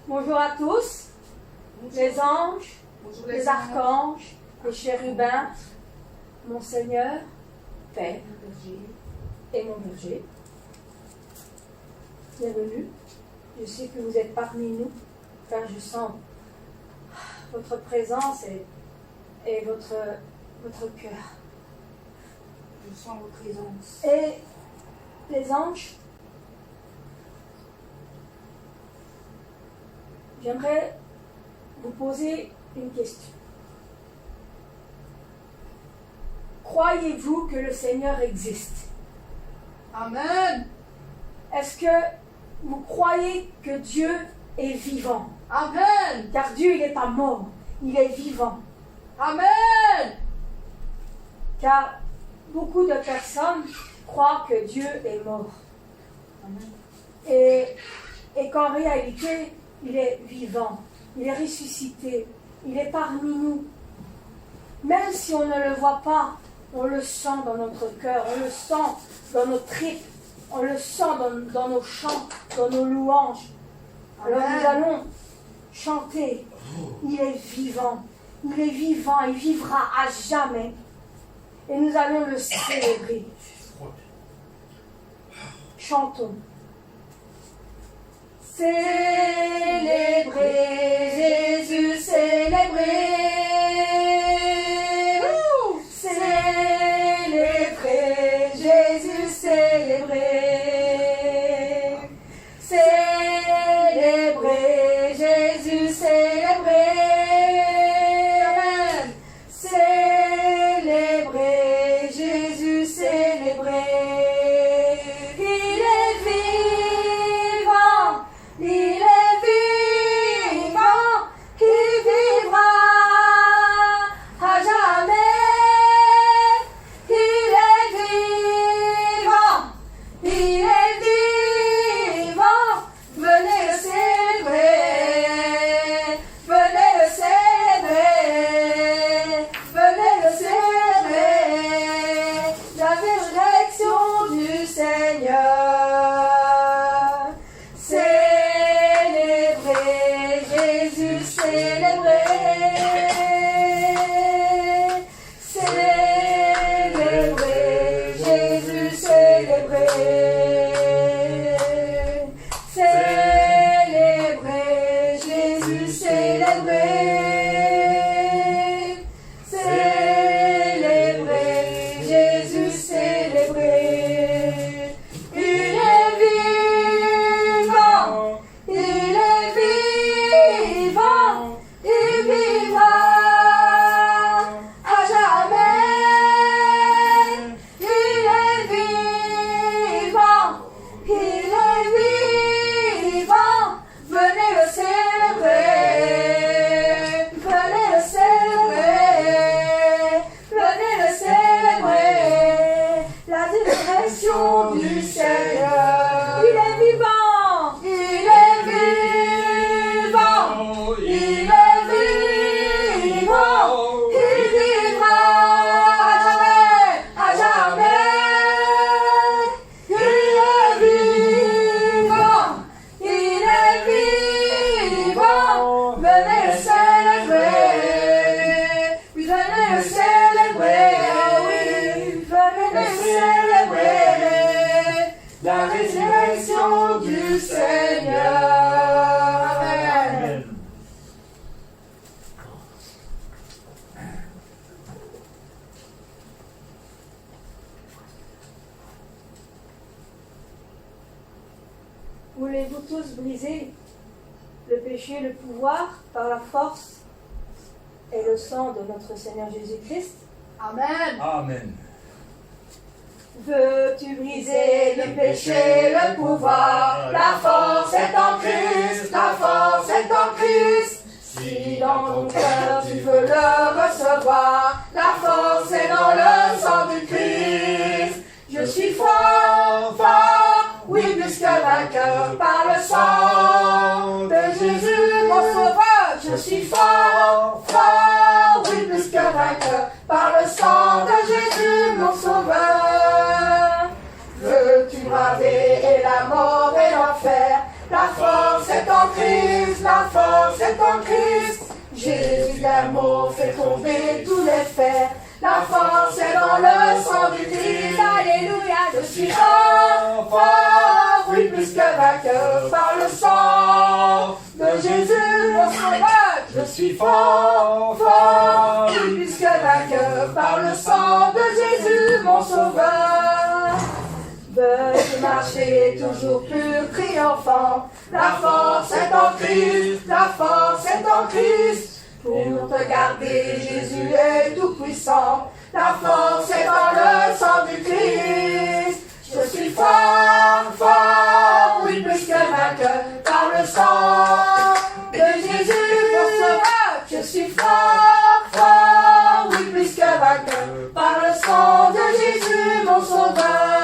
Bonjour à tous, les anges, les archanges, les chérubins, mon Seigneur, Père et mon berger. Bienvenue. Je sais que vous êtes parmi nous, car je sens votre présence et votre cœur. Je sens vos présences. Et les anges, j'aimerais vous poser une question. Croyez-vous que le Seigneur existe? Amen. Est-ce que vous croyez que Dieu est vivant? Amen. Car Dieu, il n'est pas mort, il est vivant. Amen. Car beaucoup de personnes croient que Dieu est mort. Amen. Et qu'en réalité, il est vivant, il est ressuscité, il est parmi nous. Même si on ne le voit pas, on le sent dans notre cœur, on le sent dans nos tripes, on le sent dans nos chants, dans nos louanges. Alors nous allons chanter, il est vivant, il vivra à jamais. Et nous allons le célébrer. Chantons. Célébrez Jésus, célébrez. Célébrez Jésus, célébrez. Célébrez Jésus, célébrez. Amen. Célébrez Jésus, célébrez. Il est vivant, il est vivant, il vivra à jamais. Il est vivant, il est vivant. Venez le célébrer, venez le célébrer, venez le célébrer. La résurrection du Seigneur. Célébrez Jésus, célébrez. Célébrez Jésus, célébrez. Célébrez Jésus, célébrez. Célébrez Jésus, célébrez. Il est vivant, il est vivant, il vivra à jamais. Il est vivant, il est vivant. Venez le célébrer, venez le célébrer, venez le célébrer. La résurrection du Seigneur. Il est vivant, il est vivant, il est vivant, il vivra à jamais, à jamais. Il est vivant, il est vivant. Venez le célébrer, oui, venez le célébrer, oui, venez le célébrer. La résurrection du Seigneur. Amen. Voulez-vous tous briser le péché, le pouvoir par la force et le sang de notre Seigneur Jésus-Christ? Amen. Amen. Veux-tu briser le péché, le pouvoir? La force est en Christ, la force est en Christ. Si dans ton cœur tu veux le recevoir, la force est dans le sang du Christ. Je suis fort, fort, oui, plus que vainqueur par le sang de Jésus, mon sauveur. Je suis fort, fort, oui, plus que vainqueur par le sang de Jésus, mon sauveur. Veux-tu braver et la mort et l'enfer? La force est en Christ, la d'amour fait tomber tous les fers. La force est dans le sang du Christ. Alléluia, je suis fort, fort, oui, plus que vainqueur par le sang de Jésus, mon sauveur. Je suis fort, fort, oui, plus que vainqueur par le sang de Jésus, mon sauveur. Veux-tu marcher toujours plus triomphant? La force est en Christ, la force est en Christ. Pour te garder, Jésus est tout puissant. La force est dans le sang du Christ. Je suis fort, fort, oui, plus que vainqueur par le sang de Jésus, mon sauveur. Je suis fort, fort, oui, plus que vainqueur par le sang de Jésus, mon sauveur.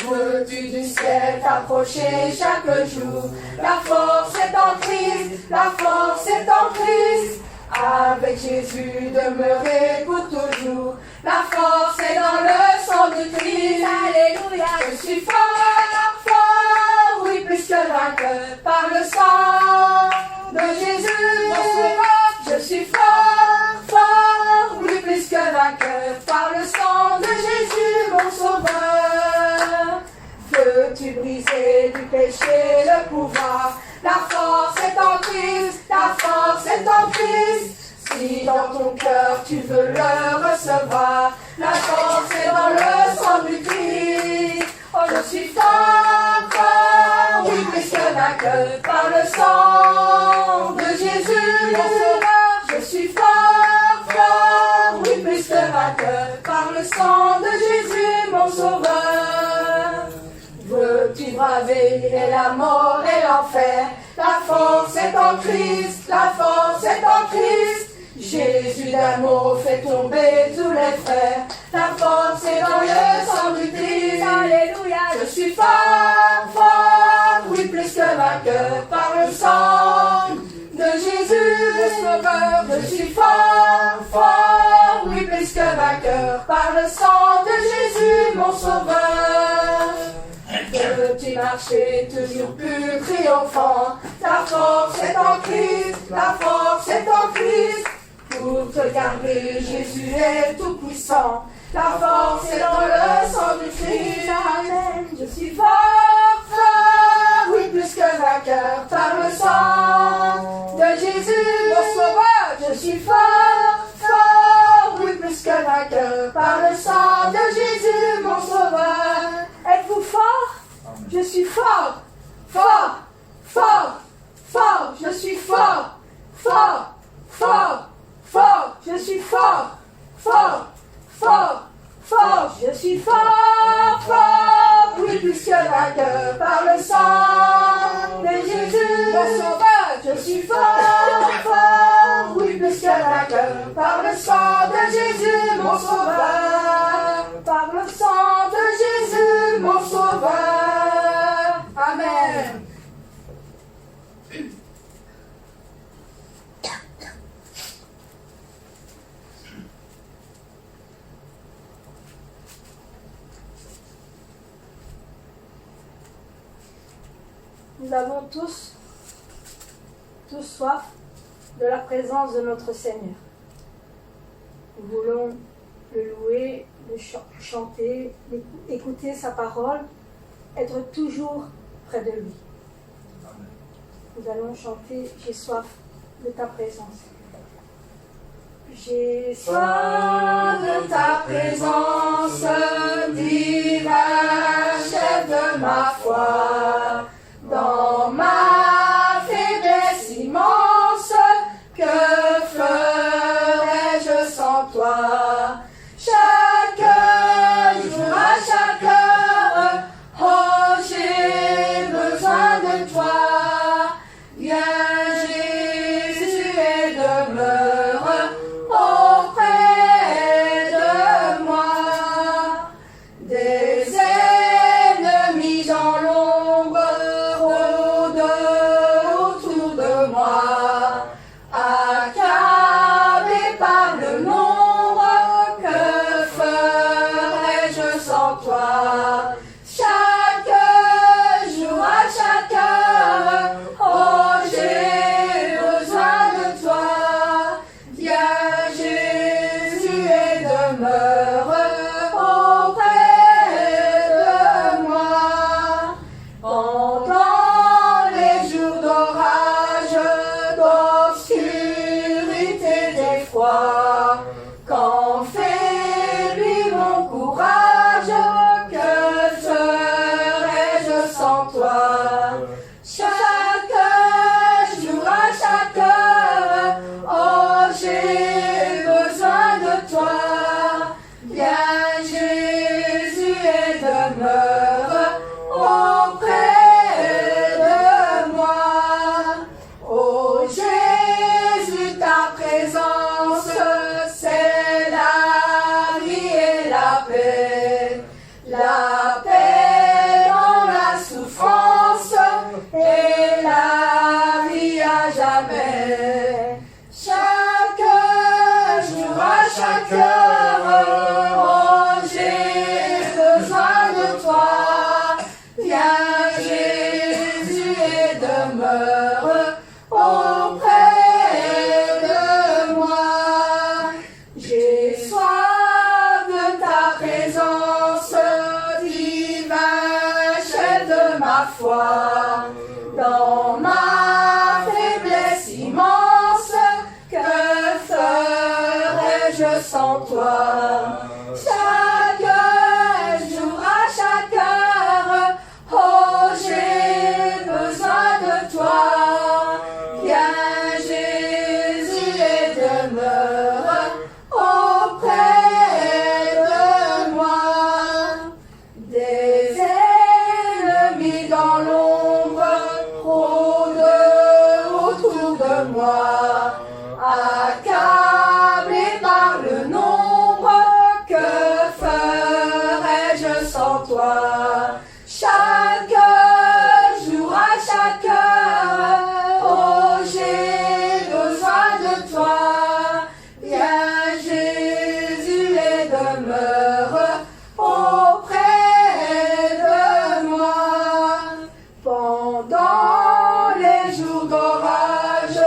Veux-tu du ciel t'approcher chaque jour? La force est en Christ, la force est en Christ. Avec Jésus demeurer pour toujours. La force est dans le sang du Christ. Alléluia, je suis fort, fort, oui, plus que vainqueur par le sang de Jésus, mon sauveur. Je suis fort, fort, oui, plus que vainqueur par le sang de Jésus, mon sauveur. Veux-tu briser du péché le pouvoir? La force est en Christ, la force est en Christ. Si dans ton cœur tu veux le recevoir, la force est dans le sang du Christ. Oh, je suis fort, fort, oui, plus que vainqueur par le sang de Jésus, mon sauveur. Je suis fort, fort, oui, plus que vainqueur par le sang de Jésus, mon sauveur. Veux-tu braver la mort et l'enfer? La force est en Christ, la force est en Christ. Jésus d'amour fait tomber tous les frères. La force est dans le sang du Christ. Alléluia, je suis fort, fort, oui, plus que vainqueur par le sang de Jésus, mon sauveur. Je suis fort, fort, oui, plus que vainqueur par le sang de Jésus, mon sauveur. Veux-tu marcher toujours plus triomphant? La force est en Christ, la force est en Christ. Pour te garder, Jésus est tout puissant. La force est dans le sang du Christ. Amen. Je suis fort, fort, oui, plus que vainqueur par le sang de Jésus, mon sauveur. Je suis fort, fort, oui, plus que vainqueur par le sang de Jésus, mon sauveur. Êtes-vous fort? Je suis fort, fort, fort, fort. Je suis fort, fort, fort, fort. Je suis fort, fort, fort, fort. Je suis fort, fort. Oui, plus que vainqueur par le sang de Jésus, mon sauveur. Je suis fort, fort. Oui, plus que vainqueur par le sang de Jésus, mon sauveur. Par le sang de Jésus, mon sauveur. Amen. Nous avons tous soif de la présence de notre Seigneur. Nous voulons le louer, le chanter, écouter sa parole, être toujours près de lui. Amen. Nous allons chanter « J'ai soif de ta présence ». J'ai soif de ta présence, divin chef de ma foi, dans ma faiblesse immense, que ferais-je sans toi? Chaque jour, à chaque heure, oh, j'ai besoin de toi. Viens Jésus et demeure auprès de moi. Des ennemis dans l'ombre cœur, oh, j'ai besoin de toi. Viens Jésus et demeure auprès de moi. J'ai soif de ta présence, divin chef de ma foi. Dans ma faiblesse immense, que ferais-je sans toi? Chaque jour, à chaque heure, oh, j'ai besoin de toi. Viens Jésus et demeure auprès de moi. Des ennemis dans l'ombre rôdent autour de moi, accablé par le nombre, que ferais-je sans toi? Chaque jour, à chaque heure, oh, j'ai besoin de toi. Viens Jésus et demeure auprès de moi. Pendant les jours d'orage,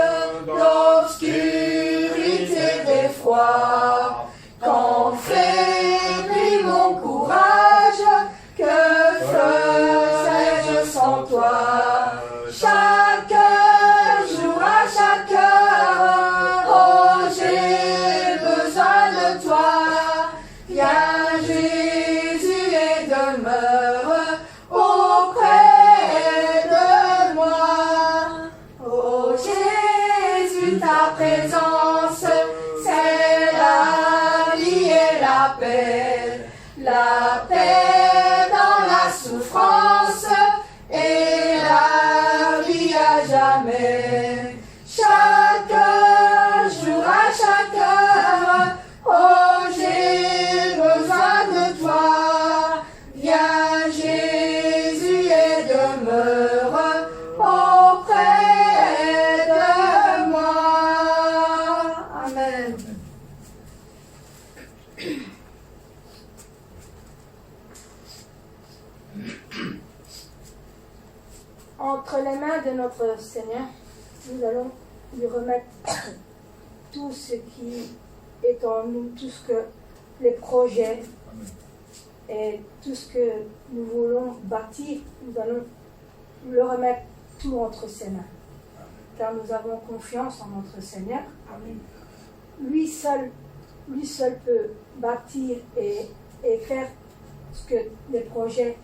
d'obscurité, d'effroi, quand faiblit mon courage, que ferais-je sans toi? Chaque jour, à chaque heure, oh, j'ai besoin de toi. Viens Jésus et demeure auprès de moi. Oh Jésus, ta présence, c'est la vie et la paix. La paix dans la souffrance et la vie à jamais. Chaque jour, à chaque heure, oh, j'ai besoin de toi. Viens Jésus et demeure auprès de moi. Amen. Entre les mains de notre Seigneur, nous allons lui remettre tout ce qui est en nous, tout ce que les projets et tout ce que nous voulons bâtir, nous allons le remettre tout entre ses mains. Car nous avons confiance en notre Seigneur. Lui seul peut bâtir et faire ce que les projets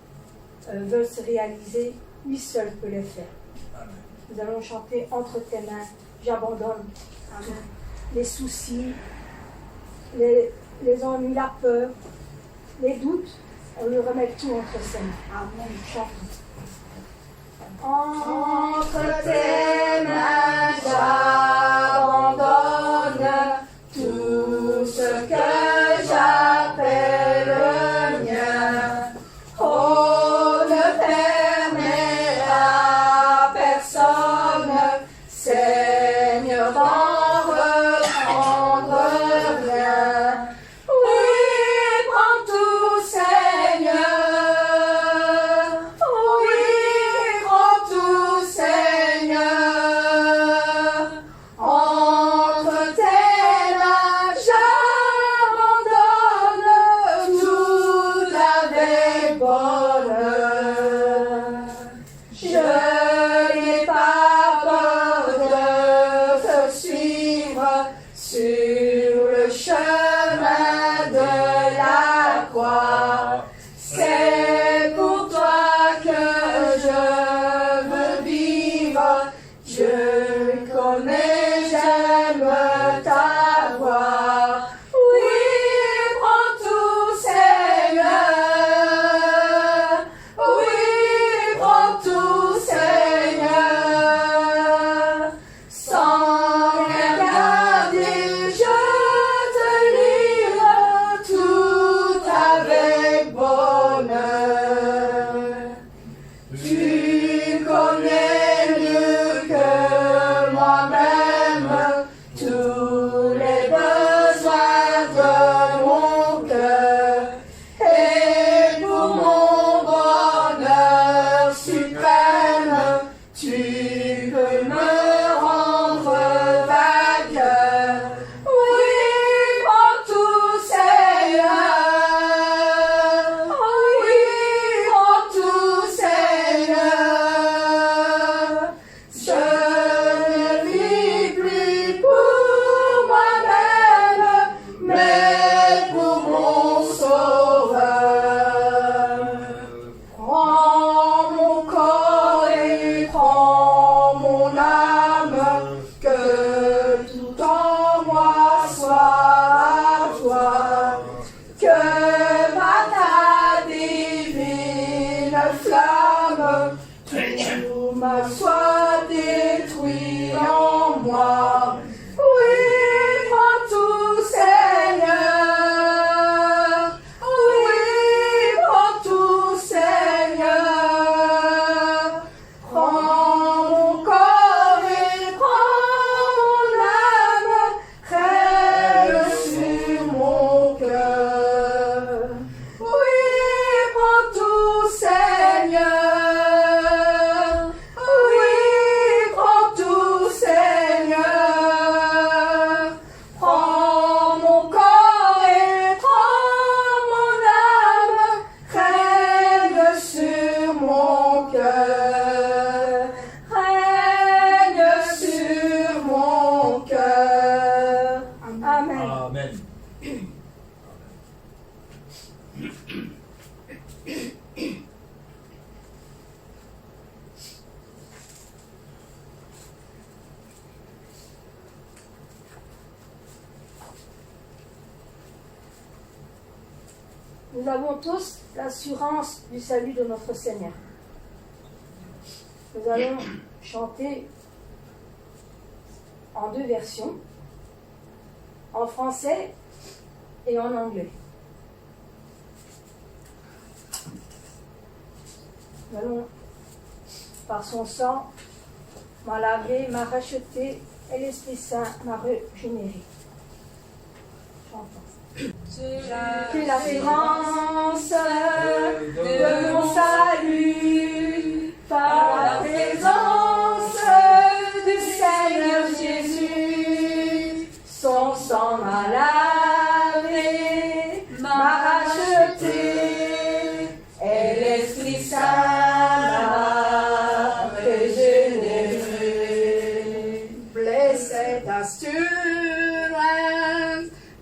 veulent se réaliser. Lui seul peut les faire. Nous allons chanter entre tes mains, j'abandonne tout. Les soucis, les ennuis, la peur, les doutes, on le remet tout entre ses mains. Amen. Chantons. Entre tes mains, j'abandonne tout ce que j'appelle mien. Oh, ne permets à personne, Seigneur, d'en reprendre rien. Oui, prends tout, Seigneur. Oui, prends tout, Seigneur. Entre tes mains, j'abandonne tout avec bonheur. Je n'ai pas peur de te suivre sur le chemin de la croix. C'est pour toi que je veux vivre. Je connais, j'aime ta voix. Oui, prends tout, Seigneur. Oui, prends tout, Seigneur. Sans rien garder, je te livre tout avec bonheur. Tu connais mieux que moi Nous avons tous l'assurance du salut de notre Seigneur. Nous allons chanter en 2 versions, en français et en anglais. Nous allons, par son sang, m'a lavé, m'a racheté, et l'Esprit Saint m'a régénéré. Chantons. Que l'assurance de mon salut par la présence du Seigneur Jésus, son sang m'a lavé, m'a racheté, et l'Esprit Saint m'a régénéré. Blessed assurance,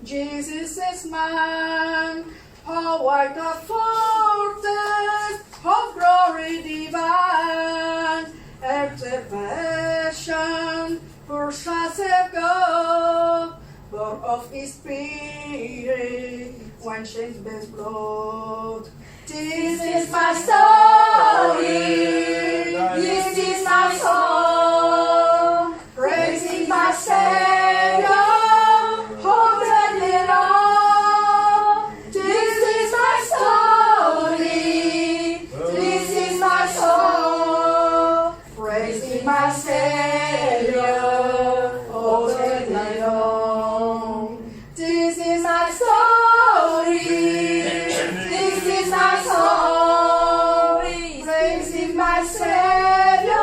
Jesus is mine. How white a fortress of glory divine, exaltation purchaseth God, born of His Spirit, when chains bears blood. This is my story, this is my song, praising my Savior. My Savior, all the day long. This is my story, this is my song, praising my Savior,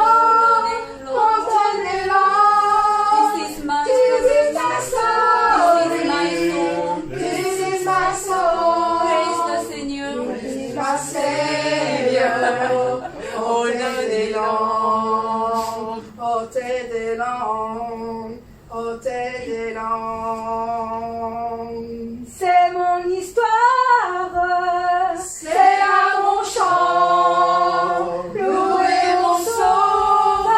all the day long. This is my story, this is my song, praise the Seigneur, this is my Savior, all the day long. Ôtez des langues, ôtez des langues. C'est mon histoire, c'est là mon chant, louez mon sauveur,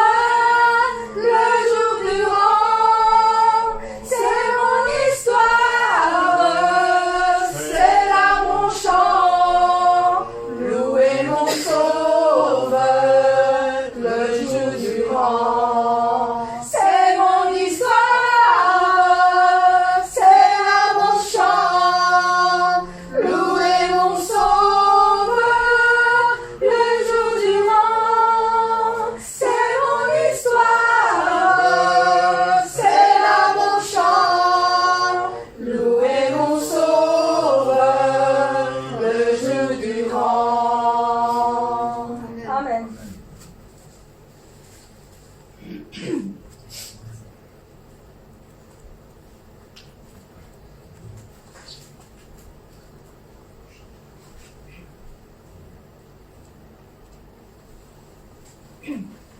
le jour durant. C'est mon histoire, c'est là mon chant, louez mon sauveur, le jour durant.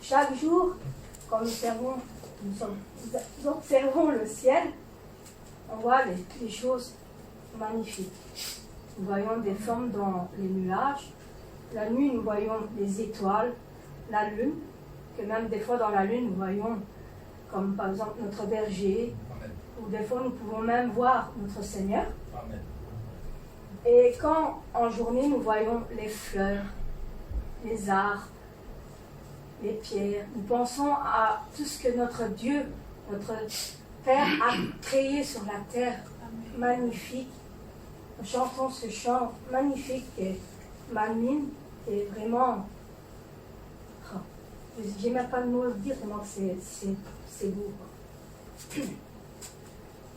Chaque jour, quand nous observons le ciel, on voit des choses magnifiques. Nous voyons des formes dans les nuages. La nuit, nous voyons des étoiles, la lune, que même des fois dans la lune, nous voyons comme par exemple notre berger, Amen. ou des fois nous pouvons même voir notre Seigneur. Amen. Et quand en journée, nous voyons les fleurs, les arbres, les pierres, nous pensons à tout ce que notre Dieu, notre Père a créé sur la terre, magnifique. Nous chantons ce chant magnifique et m'anime, et vraiment, j'ai même pas de mots à dire tellement que c'est beau.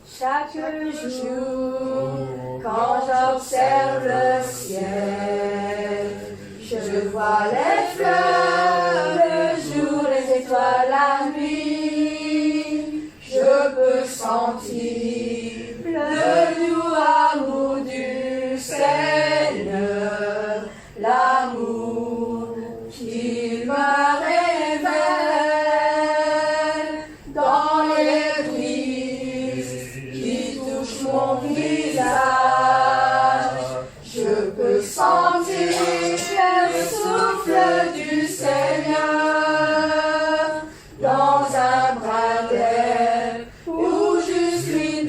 Chaque jour, quand j'observe le ciel, je vois les fleurs, le jour, les étoiles, la nuit. Je peux sentir le doux amour du Seigneur, l'amour qu'il me révèle dans les brises qui touchent mon visage. Je peux sentir le souffle du Seigneur dans un brin d'air ou juste une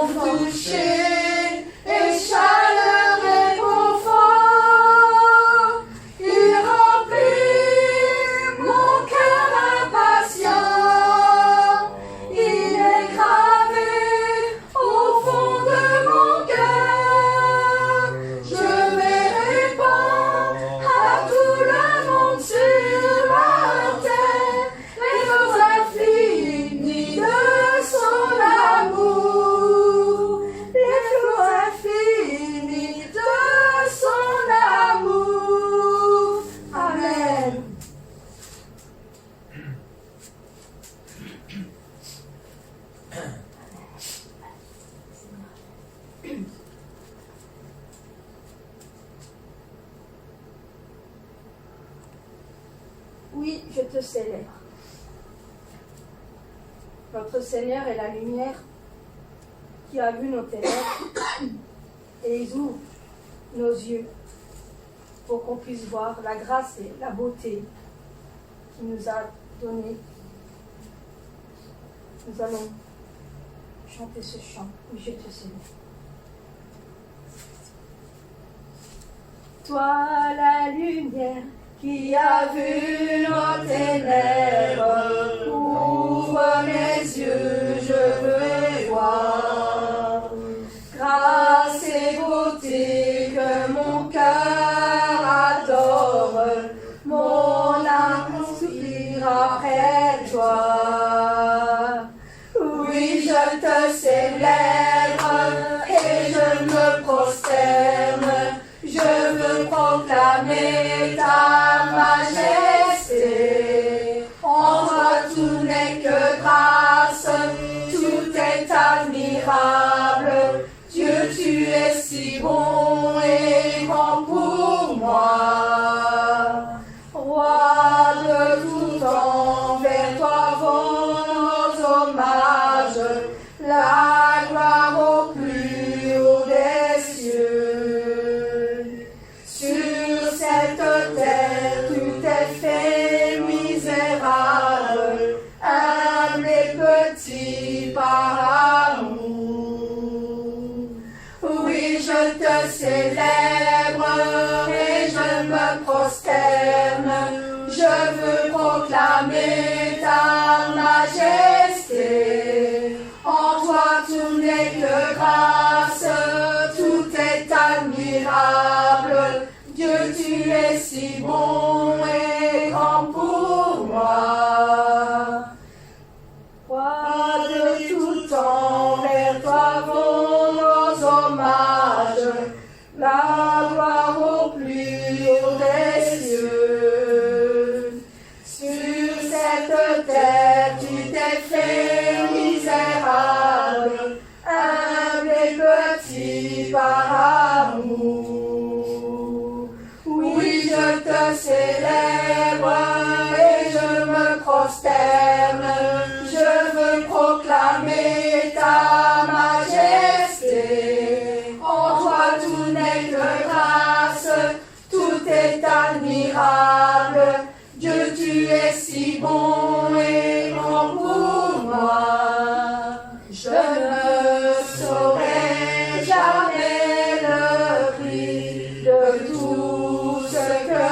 m'ont touché, et chaleur et confort. Il remplit mon cœur impatient. Il est gravé au fond de mon cœur. Je vais répandre à tout le monde sur la terre les flots infinis de son amour. Les flots infinis de son amour. Amen. Oui, je te célèbre. Notre Seigneur est la lumière qui a vu nos ténèbres et il ouvre nos yeux pour qu'on puisse voir la grâce et la beauté qu'il nous a donnée. Nous allons chanter ce chant. Oui, je te célèbre. Toi, la lumière qui a vu nos ténèbres, ouvre mes yeux, je veux voir. Grâce et beauté que mon cœur adore, mon âme soupire après toi. Oui, je te célèbre et je me prosterne. Je veux proclamer ta majesté. En toi tout n'est que grâce, tout est admirable. Dieu, tu es si bon et grand pour moi. Roi de tout temps, vers toi vont nos hommages. La gloire au plus haut des cieux. Sur cette terre, tu t'es fait misérable, humble et petit par amour. Oui, je te célèbre et je me prosterne. Je veux proclamer ta majesté. En toi tout n'est que grâce, tout est admirable. Dieu, tu es si bon et grand pour moi. Roi de tout temps, vers toi vont nos hommages. La gloire au plus haut des cieux. Sur cette terre, tu t'es fait misérable, humble et petit par amour. Oui, je te célèbre et je me prosterne. Je veux proclamer ta majesté. En toi tout n'est que grâce, tout est admirable. Dieu, tu es si bon et grand pour moi. Je ne saurais jamais le prix de tout ce que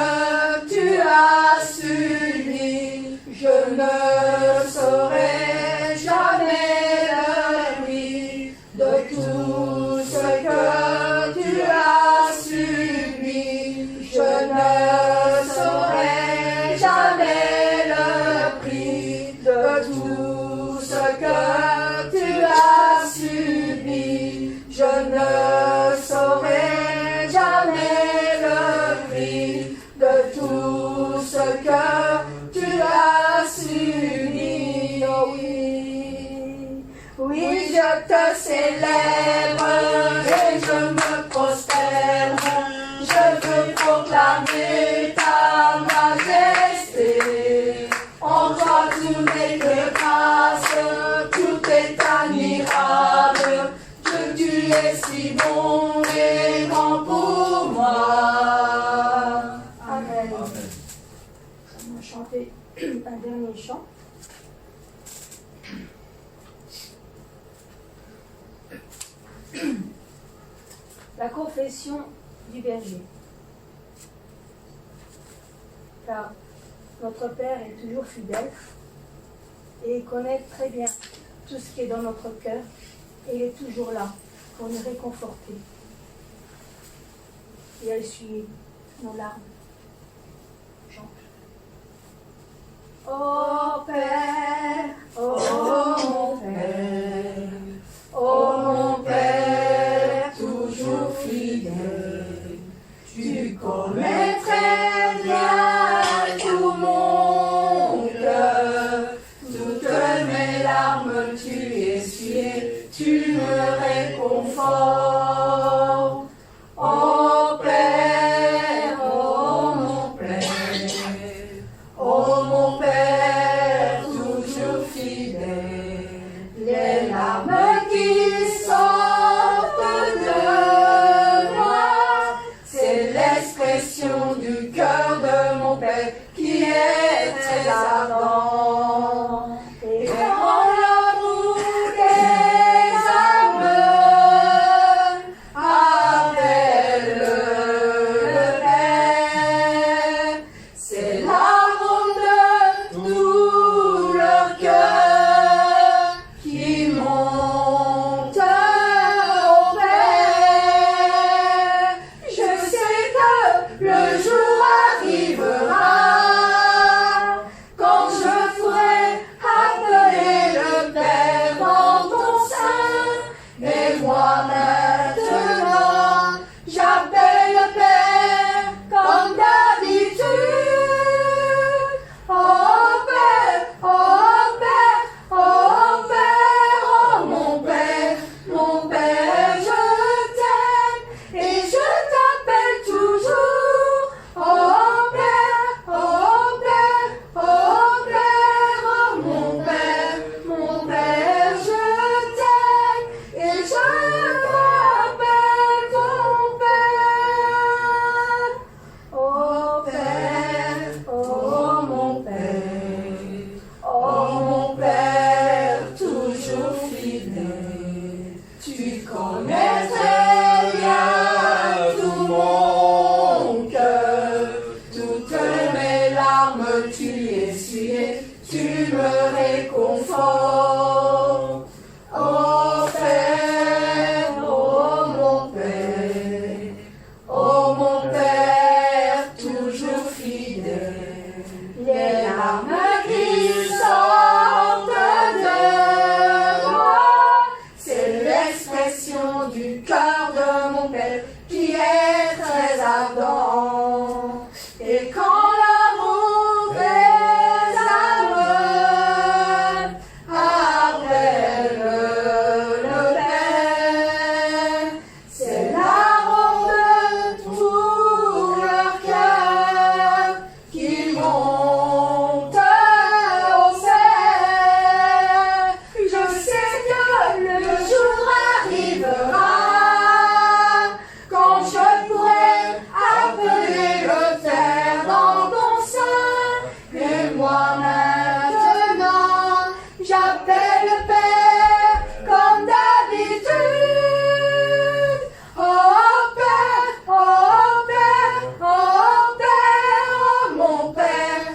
tu as subi. Je ne saurais jamais le prix de tout ce que tu as subi. Je ne saurais jamais le prix de tout ce que tu as subi. Je ne saurais jamais le prix de tout ce que tu as subi. Oh oui, oui, je te célèbre et je me prosterne. Je veux proclamer ta majesté. En toi tout n'est que grâce, tout est admirable. Dieu, tu es si bon et grand pour moi. Amen. On va chanter un dernier chant. La confession du berger. Car notre Père est toujours fidèle et il connaît très bien tout ce qui est dans notre cœur et il est toujours là pour nous réconforter et à essuyer nos larmes. Chante. Ô Père, ô mon Père, ô mon Père, toujours fidèle, tu connais très bien tout mon cœur, toutes mes larmes tu essuies, tu me réconfortes. Ô Père, ô mon Père, ô mon Père, toujours fidèle, les larmes qui sortent de moi, c'est l'expression du cœur de mon Père qui est très ardent. Et quand l'amour des âmes appelle le Père, c'est l'arôme de tout leur cœur qui monte au Père. Je sais que le jour arrivera quand je pourrai appeler le Père dans ton sein. Et moi maintenant, j'appelle le Père comme d'habitude. Oh Père, oh Père, oh Père, oh mon Père, je t'aime et je t'appelle toujours. Oh Père, oh Père, oh Père, oh mon Père, je t'aime et je t'appelle ton Père. Oh Père, oh mon Père, toujours fidèle, tu connais très bien tout mon cœur, toutes mes larmes tu essuies, tu me réconfortes. Oh Père, oh mon Père, toujours fidèle, les larmes qui sortent de moi, c'est l'expression du cœur de mon Père qui est très ardent. Et quand l'amour des âmes appelle le Père, c'est l'arôme de tout leur cœur qui monte au ciel. Je sais que le jour arrivera quand je pourrai appeler le Père dans ton sein. Et moi maintenant, j'appelle le Père comme d'habitude. Oh Père, oh Père, oh Père, oh mon Père,